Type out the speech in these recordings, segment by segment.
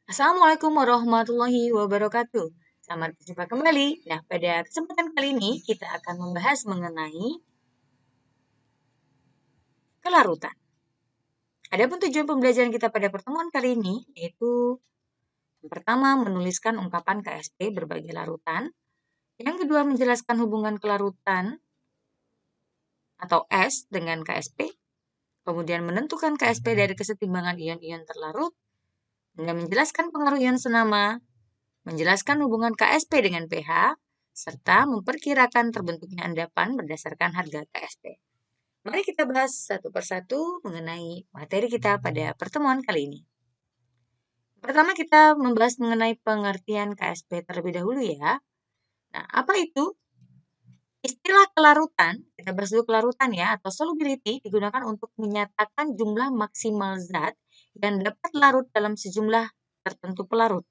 Assalamualaikum warahmatullahi wabarakatuh. Selamat berjumpa kembali. Nah, pada kesempatan kali ini kita akan membahas mengenai kelarutan. Adapun tujuan pembelajaran kita pada pertemuan kali ini yaitu yang pertama menuliskan ungkapan KSP berbagai larutan, yang kedua menjelaskan hubungan kelarutan atau S dengan KSP, kemudian menentukan KSP dari kesetimbangan ion-ion terlarut, dan menjelaskan pengaruh ion senama, menjelaskan hubungan KSP dengan pH, serta memperkirakan terbentuknya endapan berdasarkan harga KSP. Mari kita bahas satu persatu mengenai materi kita pada pertemuan kali ini. Pertama kita membahas mengenai pengertian KSP terlebih dahulu ya. Nah, apa itu? Istilah kelarutan, kita bahas dulu kelarutan ya, atau solubility digunakan untuk menyatakan jumlah maksimal zat yang dapat larut dalam sejumlah tertentu pelarut.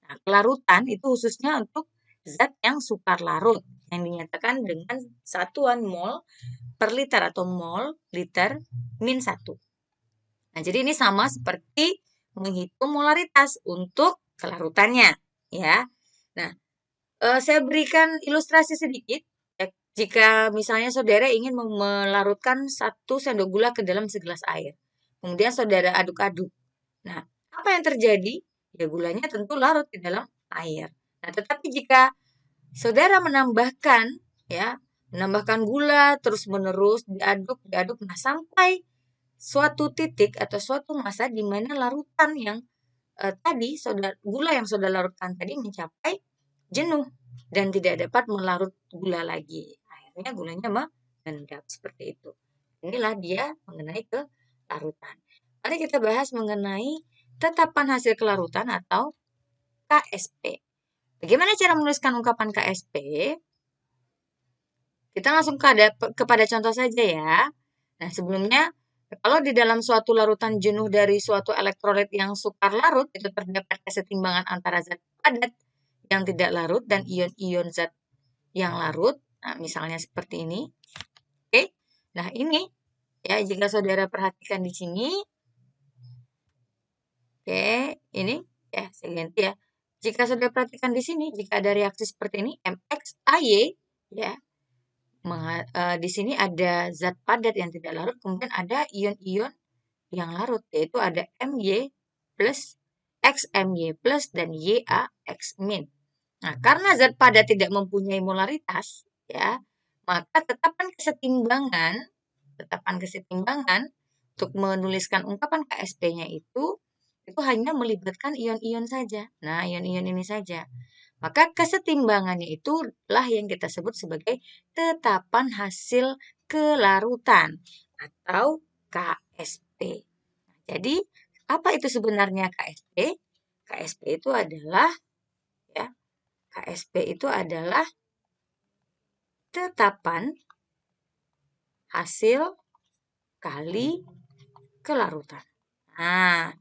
Nah, kelarutan itu khususnya untuk zat yang sukar larut yang dinyatakan dengan satuan mol per liter atau mol liter min 1. Nah, jadi ini sama seperti menghitung molaritas untuk kelarutannya ya. Nah, saya berikan ilustrasi sedikit. Jika misalnya saudara ingin melarutkan 1 sendok gula ke dalam segelas air, kemudian saudara aduk-aduk. Nah, apa yang terjadi? Ya gulanya tentu larut di dalam air. Nah, tetapi jika saudara menambahkan gula terus-menerus diaduk, nah sampai suatu titik atau suatu masa di mana larutan yang gula yang saudara larutkan tadi mencapai jenuh dan tidak dapat melarut gula lagi. Akhirnya gulanya mengendap seperti itu. Inilah dia mengenai kelarutan. Mari kita bahas mengenai tetapan hasil kelarutan atau KSP. Bagaimana cara menuliskan ungkapan KSP? Kita langsung kepada contoh saja ya. Nah, sebelumnya kalau di dalam suatu larutan jenuh dari suatu elektrolit yang sukar larut, itu terdapat kesetimbangan antara zat padat yang tidak larut dan ion-ion zat yang larut. Nah, misalnya seperti ini. Oke. Nah, ini ya jika saudara perhatikan di sini. Oke, ini ya saya ganti ya. Jika saudara perhatikan di sini, jika ada reaksi seperti ini, MXAY ya. Di sini ada zat padat yang tidak larut, kemudian ada ion-ion yang larut, yaitu ada My plus, XMY plus, dan YaX min. Nah, karena zat padat tidak mempunyai molaritas, ya, maka tetapan kesetimbangan untuk menuliskan ungkapan KSP-nya itu hanya melibatkan ion-ion saja. Nah, ion-ion ini saja. Maka kesetimbangannya itulah yang kita sebut sebagai tetapan hasil kelarutan atau KSP. Jadi, apa itu sebenarnya KSP? KSP itu adalah tetapan hasil kali kelarutan. Nah,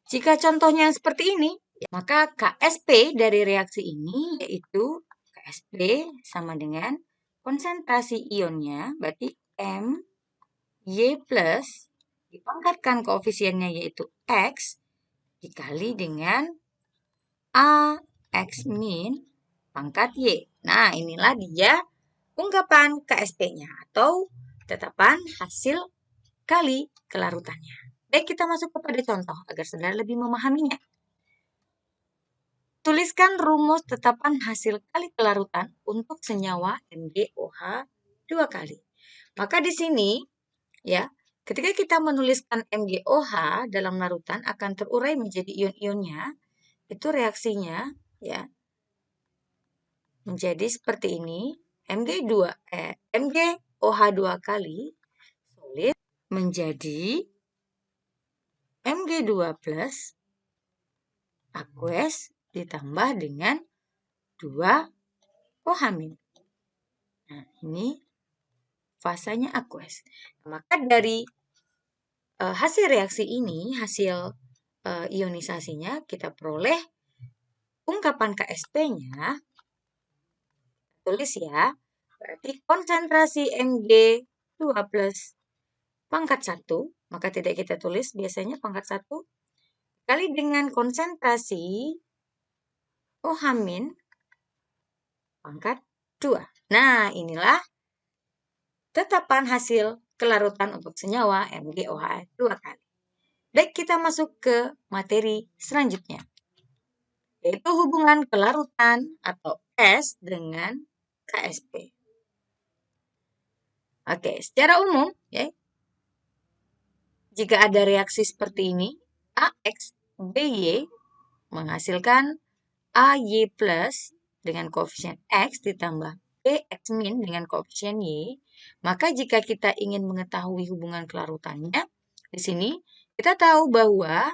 jika contohnya seperti ini, maka KSP dari reaksi ini yaitu KSP sama dengan konsentrasi ionnya, berarti My plus dipangkatkan koefisiennya yaitu X dikali dengan AX min pangkat Y. Nah, inilah dia ungkapan KSP-nya atau tetapan hasil kali kelarutannya. Baik, kita masuk kepada contoh agar saudara lebih memahaminya. Tuliskan rumus tetapan hasil kali kelarutan untuk senyawa MgOH 2 kali. Maka di sini ya, ketika kita menuliskan MgOH dalam larutan akan terurai menjadi ion-ionnya, itu reaksinya ya menjadi seperti ini. MgOH 2 kali solid menjadi Mg2 plus aqueous ditambah dengan 2 OH min. Nah, ini fasanya aqueous. Maka dari hasil reaksi ini, hasil ionisasinya, kita peroleh ungkapan KSP-nya. Tulis ya, berarti konsentrasi Mg2 plus pangkat 1, maka tidak kita tulis biasanya pangkat 1, dikali dengan konsentrasi OH- pangkat 2. Nah, inilah tetapan hasil kelarutan untuk senyawa MgOH 2 kali. Baik, kita masuk ke materi selanjutnya, yaitu hubungan kelarutan atau S dengan KSP. Oke, secara umum, ya, jika ada reaksi seperti ini, AX, BY menghasilkan AY plus dengan koefisien X ditambah BX min dengan koefisien Y, maka jika kita ingin mengetahui hubungan kelarutannya, di sini kita tahu bahwa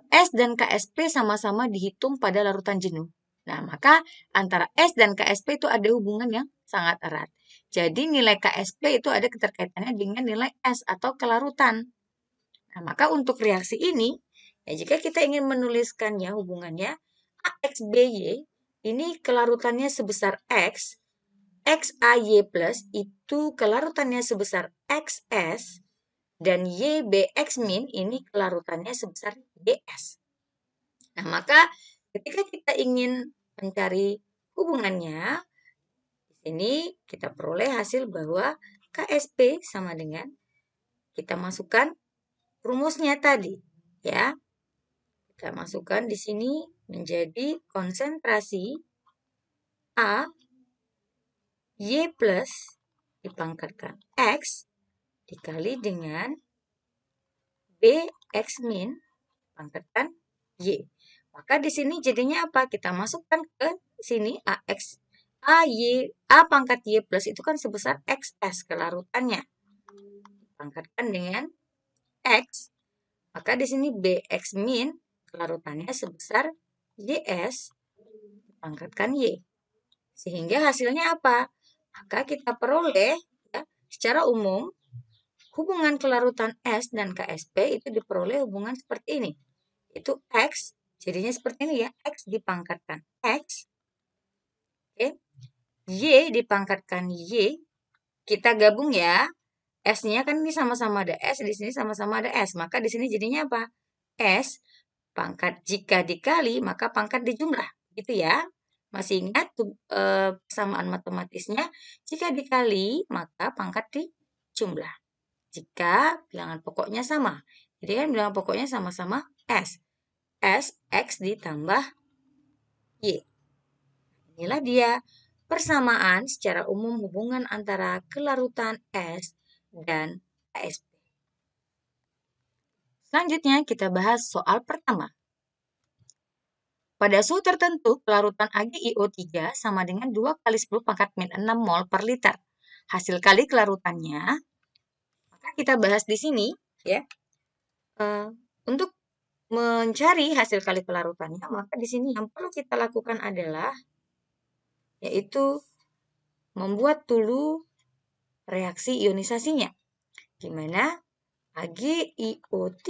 S dan KSP sama-sama dihitung pada larutan jenuh. Nah, maka antara S dan KSP itu ada hubungan yang sangat erat. Jadi nilai KSP itu ada keterkaitannya dengan nilai S atau kelarutan. Nah, maka untuk reaksi ini, ya jika kita ingin menuliskannya hubungannya, AXBY ini kelarutannya sebesar X, XAY plus itu kelarutannya sebesar XS, dan YBX min ini kelarutannya sebesar YS. Nah, maka ketika kita ingin mencari hubungannya, di sini kita peroleh hasil bahwa KSP sama dengan, kita masukkan rumusnya tadi, ya. Kita masukkan di sini menjadi konsentrasi A Y plus dipangkatkan X dikali dengan BX min dipangkatkan Y. Maka di sini jadinya apa? Kita masukkan ke sini AX A pangkat Y plus itu kan sebesar XS kelarutannya. Dipangkatkan dengan X. Maka di sini BX min kelarutannya sebesar YS dipangkatkan Y. Sehingga hasilnya apa? Maka kita peroleh, ya, secara umum hubungan kelarutan S dan KSP itu diperoleh hubungan seperti ini. Itu X, jadinya seperti ini ya, X dipangkatkan X. Oke. Y dipangkatkan Y. Kita gabung ya. S-nya kan ini sama-sama ada S, di sini sama-sama ada S. Maka di sini jadinya apa? S pangkat jika dikali, maka pangkat dijumlah. Gitu ya. Masih ingat persamaan matematisnya? Jika dikali, maka pangkat dijumlah. Jika bilangan pokoknya sama. Jadi kan bilangan pokoknya sama-sama S. S, X ditambah Y. Inilah dia persamaan secara umum hubungan antara kelarutan S dan KSP. Selanjutnya kita bahas soal pertama. Pada suhu tertentu, kelarutan AgIO3 sama dengan 2 kali 10 pangkat min 6 mol per liter. Hasil kali kelarutannya, maka kita bahas di sini, ya. Untuk mencari hasil kali kelarutannya, maka di sini yang perlu kita lakukan adalah yaitu membuat dulu reaksi ionisasinya. Di mana AgIO3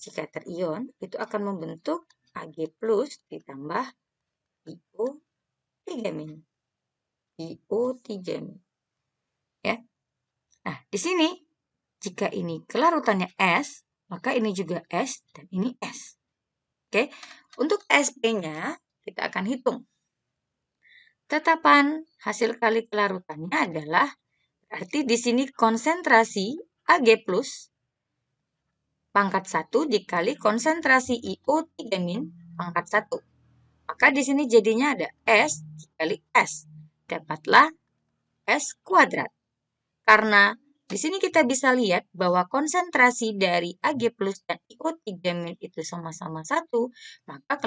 jika terion itu akan membentuk Ag plus ditambah IO3 min. IO3 min. Ya. Nah, di sini jika ini kelarutannya S, maka ini juga S dan ini S. Oke. Untuk SP-nya kita akan hitung. Tetapan hasil kali kelarutannya adalah berarti di sini konsentrasi Ag plus pangkat 1 dikali konsentrasi IO3 min pangkat 1. Maka di sini jadinya ada S dikali S. Dapatlah S kuadrat. Karena di sini kita bisa lihat bahwa konsentrasi dari Ag plus dan IO3 min itu sama-sama 1, maka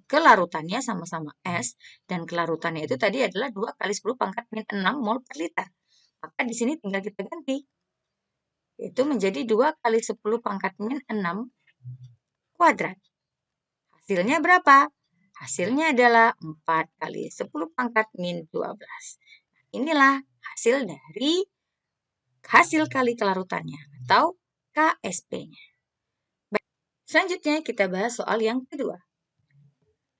kelarutannya sama-sama S, dan kelarutannya itu tadi adalah 2 kali 10 pangkat min 6 mol per liter. Maka di sini tinggal kita ganti. Itu menjadi 2 kali 10 pangkat min 6 kuadrat. Hasilnya berapa? Hasilnya adalah 4 kali 10 pangkat min 12. Inilah hasil dari hasil kali kelarutannya atau KSP-nya. Selanjutnya kita bahas soal yang kedua.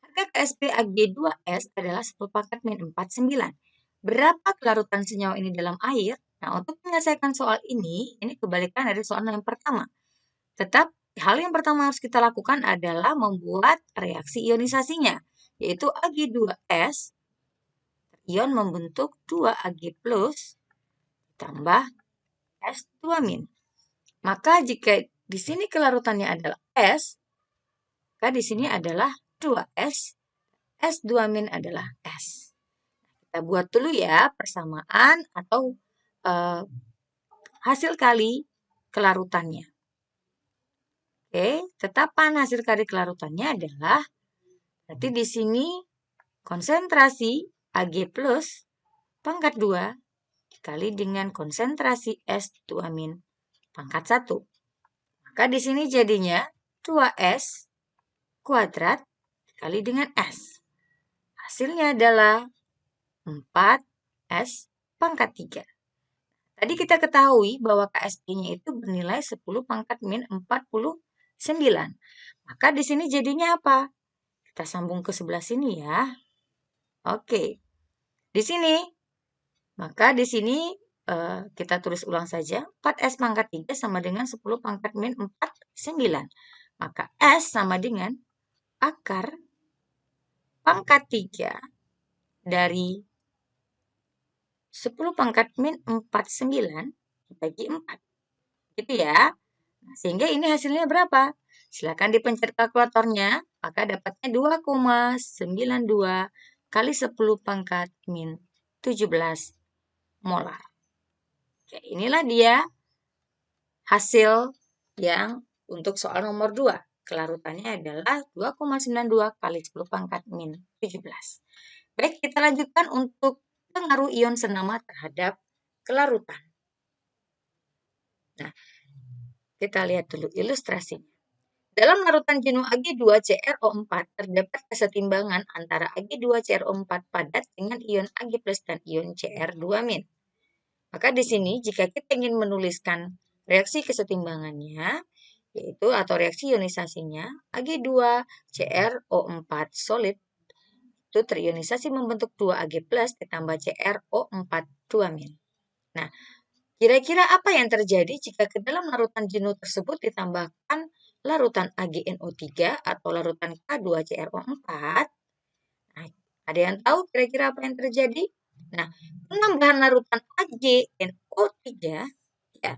Harga KSP Ag2S adalah 10 pangkat min 49. Berapa kelarutan senyawa ini dalam air? Nah, untuk menyelesaikan soal ini kebalikan dari soal yang pertama. Tetap hal yang pertama harus kita lakukan adalah membuat reaksi ionisasinya, yaitu Ag2S ion membentuk 2Ag+, ditambah S2-. Maka jika di sini kelarutannya adalah S, maka di sini adalah 2S, S2- adalah S. Kita buat dulu ya persamaan atau hasil kali kelarutannya. Oke, tetapan hasil kali kelarutannya adalah, berarti di sini konsentrasi Ag+ pangkat 2 dikali dengan konsentrasi S2- pangkat 1. Maka di sini jadinya 2S kuadrat dikali dengan S. Hasilnya adalah 4S pangkat 3. Tadi kita ketahui bahwa KSP-nya itu bernilai 10 pangkat min 49. Maka di sini jadinya apa? Kita sambung ke sebelah sini ya. Oke. Di sini, maka di sini kita tulis ulang saja. 4S pangkat 3 sama dengan 10 pangkat min 49. Maka S sama dengan akar pangkat 3 dari 10 pangkat min 49 dibagi 4. Gitu ya. Nah, sehingga ini hasilnya berapa? Silakan dipencet kalkulatornya, maka dapatnya 2,92 kali 10 pangkat min 17 molar. Oke, inilah dia hasil yang untuk soal nomor 2. Kelarutannya adalah 2,92 kali 10 pangkat min 17. Baik, kita lanjutkan untuk pengaruh ion senama terhadap kelarutan. Nah, kita lihat dulu ilustrasinya. Dalam larutan jenuh Ag2CrO4 terdapat kesetimbangan antara Ag2CrO4 padat dengan ion Ag+ dan ion Cr2-. Maka di sini jika kita ingin menuliskan reaksi kesetimbangannya, yaitu atau reaksi ionisasinya, Ag2CrO4 solid itu terionisasi membentuk 2Ag+ ditambah CrO4 2-. Nah, kira-kira apa yang terjadi jika ke dalam larutan jenuh tersebut ditambahkan larutan AgNO3 atau larutan K2CrO4? Nah, ada yang tahu kira-kira apa yang terjadi? Nah, penambahan larutan AgNO3 ya,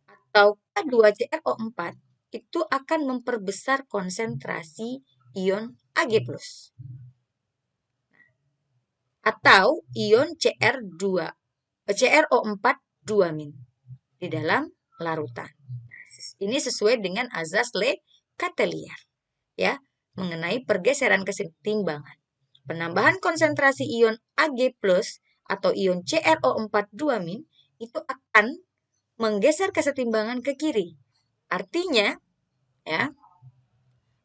atau K2CrO4 itu akan memperbesar konsentrasi ion Ag+. Atau ion CrO4 2- di dalam larutan. Ini sesuai dengan azas Le Chatelier ya, mengenai pergeseran kesetimbangan. Penambahan konsentrasi ion Ag+ atau ion CrO4 2- itu akan menggeser kesetimbangan ke kiri. Artinya ya,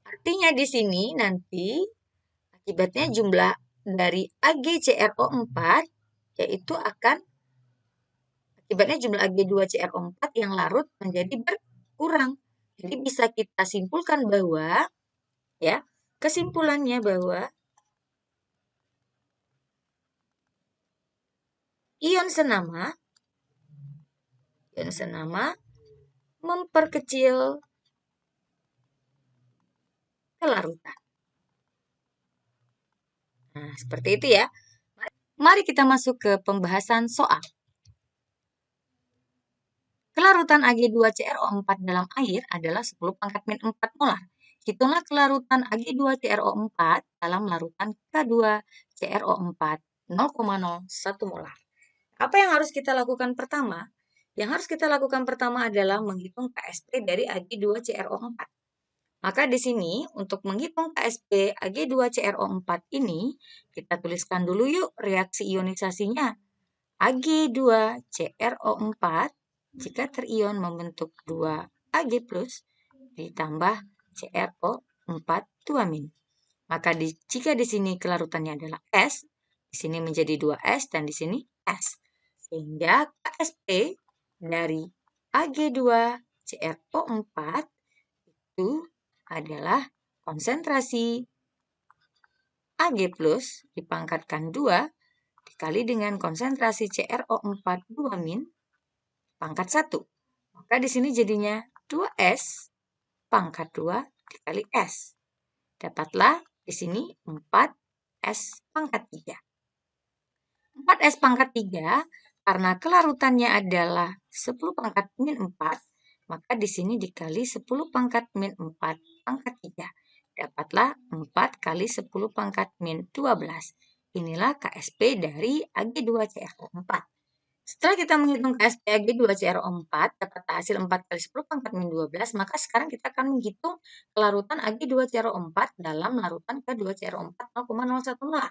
artinya di sini nanti akibatnya jumlah dari AgCrO4 yaitu akan akibatnya jumlah Ag2CrO4 yang larut menjadi berkurang. Jadi bisa kita simpulkan bahwa ya, kesimpulannya bahwa ion senama memperkecil kelarutan. Nah, seperti itu ya. Mari kita masuk ke pembahasan soal. Kelarutan Ag2CrO4 dalam air adalah 10 pangkat min 4 molar. Hitunglah kelarutan Ag2CrO4 dalam larutan K2CrO4 0,01 molar. Apa yang harus kita lakukan pertama? Yang harus kita lakukan pertama adalah menghitung KSP dari Ag2CrO4. Maka di sini untuk menghitung KSP Ag2CrO4 ini, kita tuliskan dulu yuk reaksi ionisasinya. Ag2CrO4 jika terion membentuk 2Ag+ ditambah CrO4 2-. Maka jika di sini kelarutannya adalah S, di sini menjadi 2S dan di sini S. Sehingga KSP dari Ag2CrO4 itu adalah konsentrasi Ag+ dipangkatkan 2 dikali dengan konsentrasi CrO4 2- pangkat 1. Maka di sini jadinya 2S pangkat 2 dikali S. Dapatlah di sini 4S pangkat 3. 4S pangkat 3, karena kelarutannya adalah 10 pangkat min 4, maka di sini dikali 10 pangkat min 4 pangkat 3. Dapatlah 4 kali 10 pangkat min 12. Inilah KSP dari Ag2CrO4. Setelah kita menghitung KSP Ag2CrO4, dapat hasil 4 kali 10 pangkat min 12, maka sekarang kita akan menghitung kelarutan Ag2CrO4 dalam larutan K2CrO4 0,01 molar.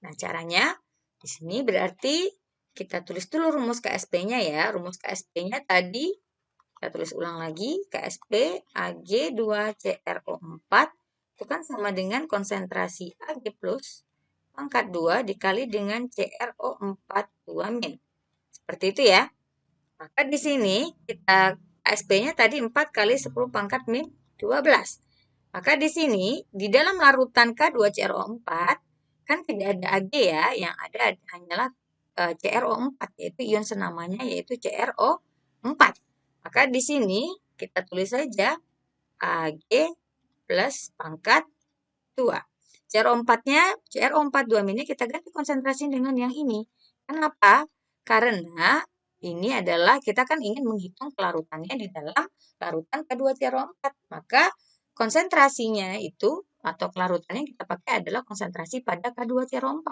Nah, caranya di sini berarti kita tulis dulu rumus KSP-nya ya. Rumus KSP-nya tadi kita tulis ulang lagi. KSP Ag2CrO4 itu kan sama dengan konsentrasi Ag plus pangkat 2 dikali dengan CrO4 2 min. Seperti itu ya. Maka di sini kita KSP-nya tadi 4 kali 10 pangkat min 12. Maka di sini di dalam larutan K2CrO4 kan tidak ada Ag ya, yang ada hanyalah CrO4, yaitu ion senamanya yaitu CrO4. Maka di sini kita tulis saja Ag plus pangkat 2. CrO4-nya, CrO4 2 min kita ganti konsentrasi dengan yang ini. Kenapa? Karena ini adalah kita kan ingin menghitung kelarutannya di dalam larutan K2CrO4. Maka konsentrasinya itu atau kelarutannya yang kita pakai adalah konsentrasi pada K2CrO4.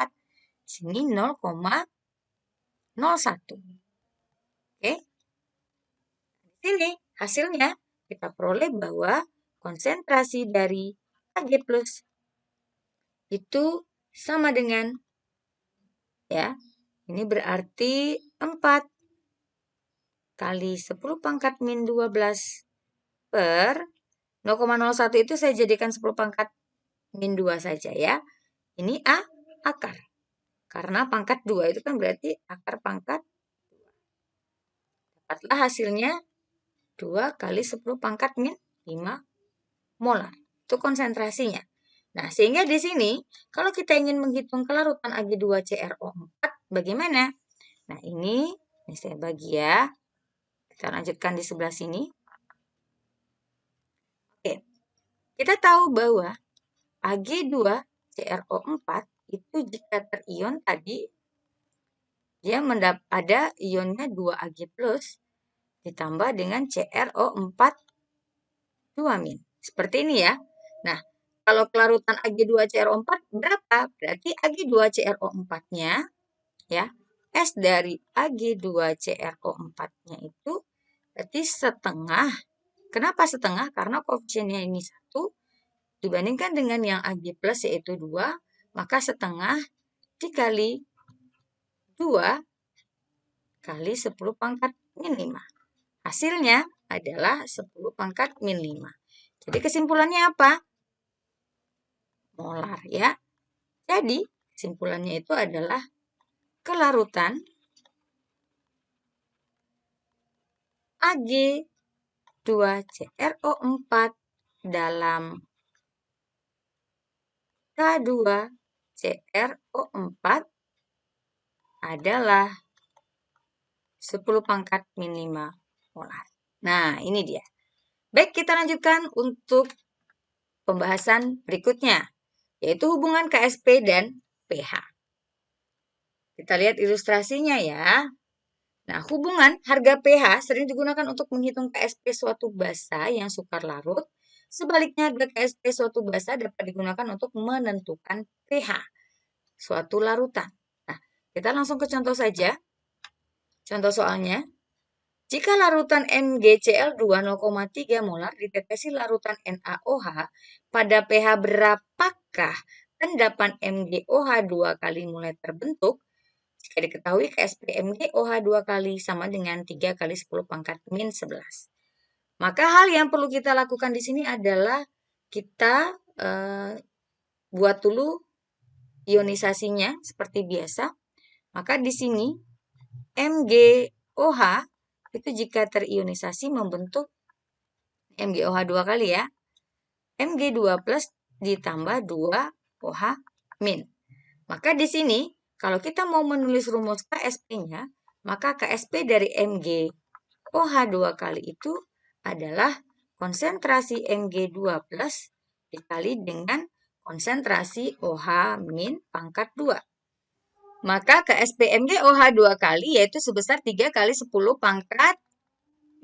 Di sini 0,01. Oke. Di sini hasilnya kita peroleh bahwa konsentrasi dari Ag plus itu sama dengan ya. Ini berarti 4 kali 10 pangkat min 12 per 0,01 itu saya jadikan 10 pangkat min 2 saja ya. Ini akar. Karena pangkat 2 itu kan berarti akar pangkat 2. Dapatlah hasilnya 2 kali 10 pangkat min 5 molar. Itu konsentrasinya. Nah, sehingga di sini kalau kita ingin menghitung kelarutan Ag2CrO4 bagaimana? Nah, ini saya bagi ya. Kita lanjutkan di sebelah sini. Oke. Kita tahu bahwa Ag2CrO4 itu jika terion tadi dia ada ionnya 2Ag plus ditambah dengan CrO4 2 min. Seperti ini ya. Nah, kalau kelarutan Ag2CrO4 berapa? Berarti Ag2CrO4-nya ya, S dari Ag2CrO4-nya itu berarti setengah. Kenapa setengah? Karena koefisiennya ini 1 dibandingkan dengan yang Ag plus yaitu 2, maka setengah dikali 2 kali 10 pangkat min 5. Hasilnya adalah 10 pangkat min 5. Jadi kesimpulannya apa? Molar ya. Jadi kesimpulannya itu adalah kelarutan Ag2CrO4 dalam K2CrO4 adalah 10 pangkat min 5 molar. Nah, ini dia. Baik, kita lanjutkan untuk pembahasan berikutnya, yaitu hubungan KSP dan pH. Kita lihat ilustrasinya ya. Nah, hubungan harga pH sering digunakan untuk menghitung KSP suatu basa yang sukar larut. Sebaliknya, harga KSP suatu basa dapat digunakan untuk menentukan pH suatu larutan. Nah, kita langsung ke contoh saja. Contoh soalnya, jika larutan MgCl2 0,3 molar ditetesi larutan NaOH, pada pH berapakah endapan MgOH 2 kali mulai terbentuk? Jika diketahui KSP MgOH 2 kali sama dengan 3 kali 10 pangkat min 11. Maka hal yang perlu kita lakukan di sini adalah kita buat dulu ionisasinya seperti biasa. Maka di sini MgOH itu jika terionisasi membentuk MgOH 2 kali ya. Mg2 plus ditambah 2OH min. Maka di sini kalau kita mau menulis rumus KSP-nya, maka KSP dari MgOH 2 kali itu adalah konsentrasi Mg2 plus dikali dengan konsentrasi OH min pangkat 2. Maka KSP MgOH 2 kali yaitu sebesar 3 kali 10 pangkat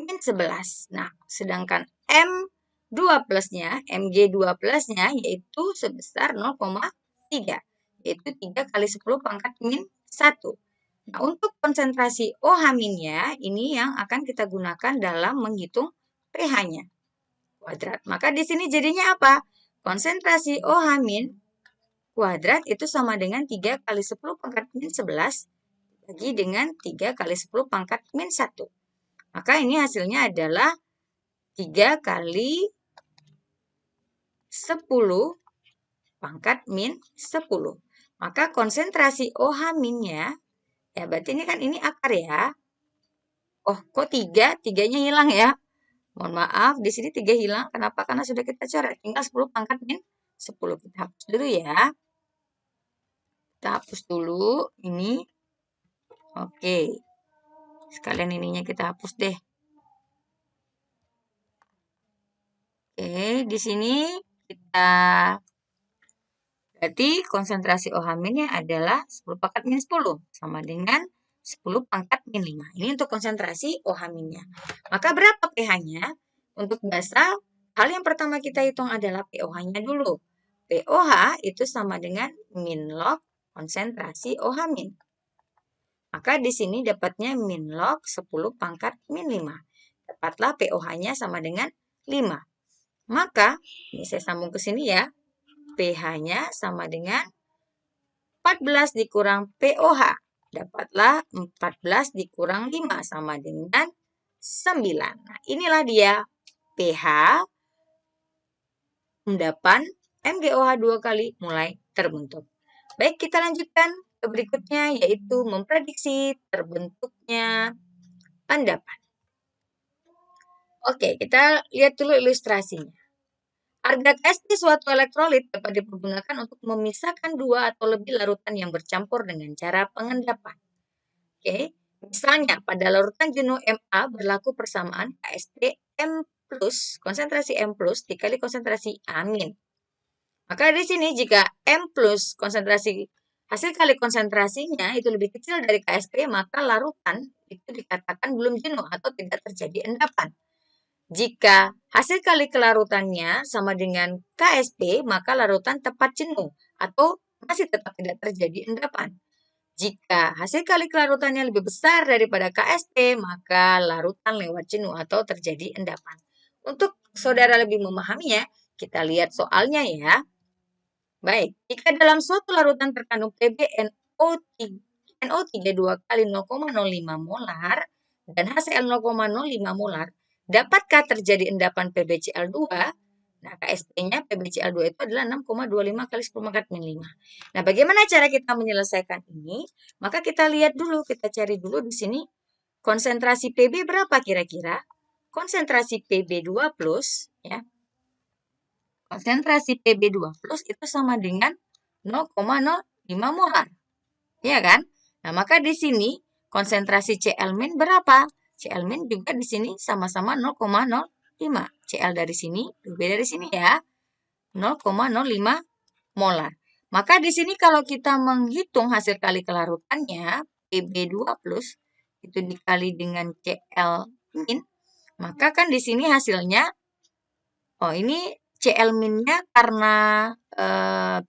min 11. Nah, sedangkan M2 plusnya, Mg2 plusnya yaitu sebesar 0,3. Yaitu 3 kali 10 pangkat min 1. Nah, untuk konsentrasi OH-nya, ini yang akan kita gunakan dalam menghitung pH-nya kuadrat. Maka di sini jadinya apa? Konsentrasi OH- kuadrat itu sama dengan 3 kali 10 pangkat min 11 bagi dengan 3 kali 10 pangkat min 1. Maka ini hasilnya adalah 3 kali 10 pangkat min 10. Maka konsentrasi OH-nya, ya berarti ini kan ini akar ya. Oh, kok 3? 3-nya hilang ya. Mohon maaf, di sini 3 hilang. Kenapa? Karena sudah kita coret. Tinggal 10 pangkat min 10. Kita hapus dulu ya. Kita hapus dulu ini. Oke. Sekalian ininya kita hapus deh. Oke, di sini kita berarti konsentrasi OH-nya adalah 10 pangkat min 10 sama dengan 10 pangkat min 5. Ini untuk konsentrasi OH-nya. Maka berapa pH-nya? Untuk basa, hal yang pertama kita hitung adalah pOH-nya dulu. pOH itu sama dengan min log konsentrasi OH-. Maka di sini dapatnya min log 10 pangkat min 5. Dapatlah pOH-nya sama dengan 5. Maka, ini saya sambung ke sini ya, pH-nya sama dengan 14 dikurang pOH. Dapatlah 14 dikurang 5 sama dengan 9. Nah, inilah dia pH endapan MgOH 2 kali mulai terbentuk. Baik, kita lanjutkan ke berikutnya, yaitu memprediksi terbentuknya endapan. Oke, kita lihat dulu ilustrasinya. Harga KSP suatu elektrolit dapat dipergunakan untuk memisahkan 2 atau lebih larutan yang bercampur dengan cara pengendapan. Oke, misalnya pada larutan jenuh Ma berlaku persamaan KSP M plus, konsentrasi M plus dikali konsentrasi amin. Maka di sini jika M plus konsentrasi hasil kali konsentrasinya itu lebih kecil dari KSP, maka larutan itu dikatakan belum jenuh atau tidak terjadi endapan. Jika hasil kali kelarutannya sama dengan KSP, maka larutan tepat jenuh atau masih tetap tidak terjadi endapan. Jika hasil kali kelarutannya lebih besar daripada KSP, maka larutan lewat jenuh atau terjadi endapan. Untuk saudara lebih memahaminya, kita lihat soalnya ya. Baik, jika dalam suatu larutan terkandung PbNO3 2 kali 0,05 molar dan HCl 0,05 molar, dapatkah terjadi endapan PbCl2? Nah, KSP-nya PbCl2 itu adalah 6,25 kali 10 pangkat min 5. Nah, bagaimana cara kita menyelesaikan ini? Maka kita lihat dulu, kita cari dulu di sini konsentrasi Pb berapa kira-kira? Konsentrasi Pb2 plus, ya. Konsentrasi Pb2 plus itu sama dengan 0,05 molar. Ya kan? Nah, maka di sini konsentrasi Cl- berapa? Cl- juga di sini sama-sama 0,05. Cl dari sini, Pb dari sini ya. 0,05 molar. Maka di sini kalau kita menghitung hasil kali kelarutannya, Pb2 plus itu dikali dengan Cl-, maka kan di sini hasilnya, oh ini Cl-nya karena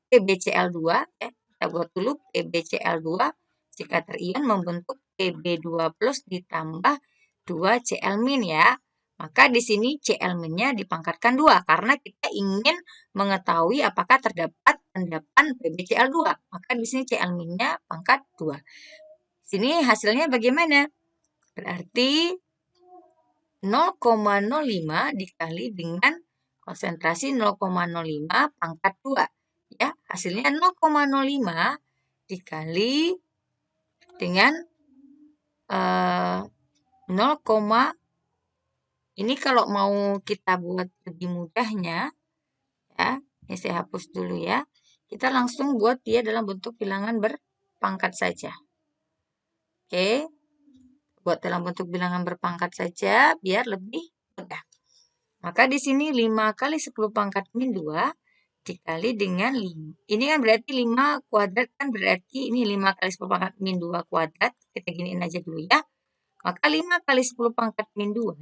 PbCl2, ya, kita buat dulu PbCl2 jika terion membentuk Pb2 plus ditambah 2 Cl- ya. Maka di sini Cl-nya dipangkatkan 2 karena kita ingin mengetahui apakah terdapat endapan PbCl2. Maka di sini Cl-nya pangkat 2. Sini hasilnya bagaimana? Berarti 0,05 dikali dengan konsentrasi 0,05 pangkat 2. Ya, hasilnya 0,05 dikali dengan 0, ini kalau mau kita buat lebih mudahnya, ya, ini saya hapus dulu ya. Kita langsung buat dia dalam bentuk bilangan berpangkat saja. Oke, buat dalam bentuk bilangan berpangkat saja biar lebih mudah. Maka di sini 5 kali 10 pangkat min 2 dikali dengan 5. Ini kan berarti 5 kuadrat kan berarti ini 5 kali 10 pangkat min 2 kuadrat. Kita giniin aja dulu ya. Maka 5 kali 10 pangkat min 2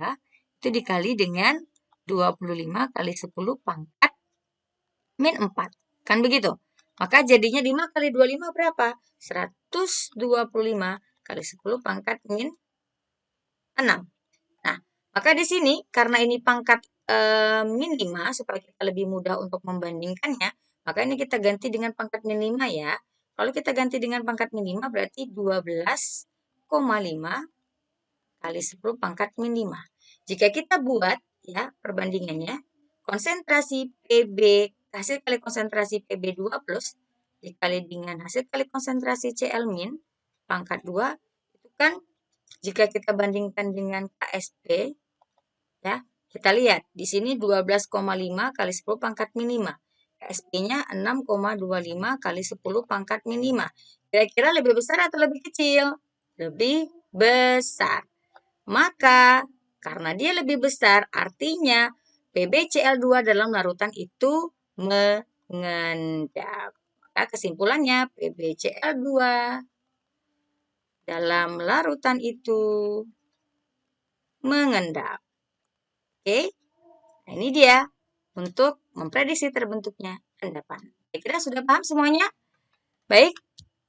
itu dikali dengan 25 kali 10 pangkat min 4. Kan begitu? Maka jadinya 5 kali 25 berapa? 125 kali 10 pangkat min 6. Nah, maka di sini karena ini pangkat min 5 supaya kita lebih mudah untuk membandingkannya, maka ini kita ganti dengan pangkat min 5 ya. Kalau kita ganti dengan pangkat min 5 berarti 12,5 kali 10 pangkat min 5. Jika kita buat ya perbandingannya, konsentrasi PB, hasil kali konsentrasi PB2 plus dikali dengan hasil kali konsentrasi Cl min pangkat 2, itu kan jika kita bandingkan dengan KSP, ya, kita lihat di sini 12,5 kali 10 pangkat min 5. KSP-nya 6,25 kali 10 pangkat min 5. Kira-kira lebih besar atau lebih kecil? Lebih besar. Maka karena dia lebih besar, artinya PbCl2 dalam larutan itu mengendap. Maka kesimpulannya PbCl2 dalam larutan itu mengendap. Oke, nah ini dia untuk memprediksi terbentuknya endapan. Kira-kira sudah paham semuanya? Baik,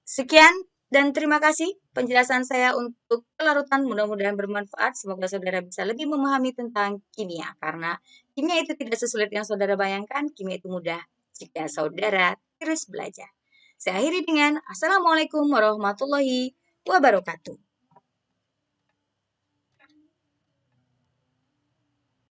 sekian dan terima kasih penjelasan saya untuk kelarutan. Mudah-mudahan bermanfaat. Semoga saudara bisa lebih memahami tentang kimia. Karena kimia itu tidak sesulit yang saudara bayangkan. Kimia itu mudah jika saudara terus belajar. Saya akhiri dengan Assalamualaikum warahmatullahi wabarakatuh.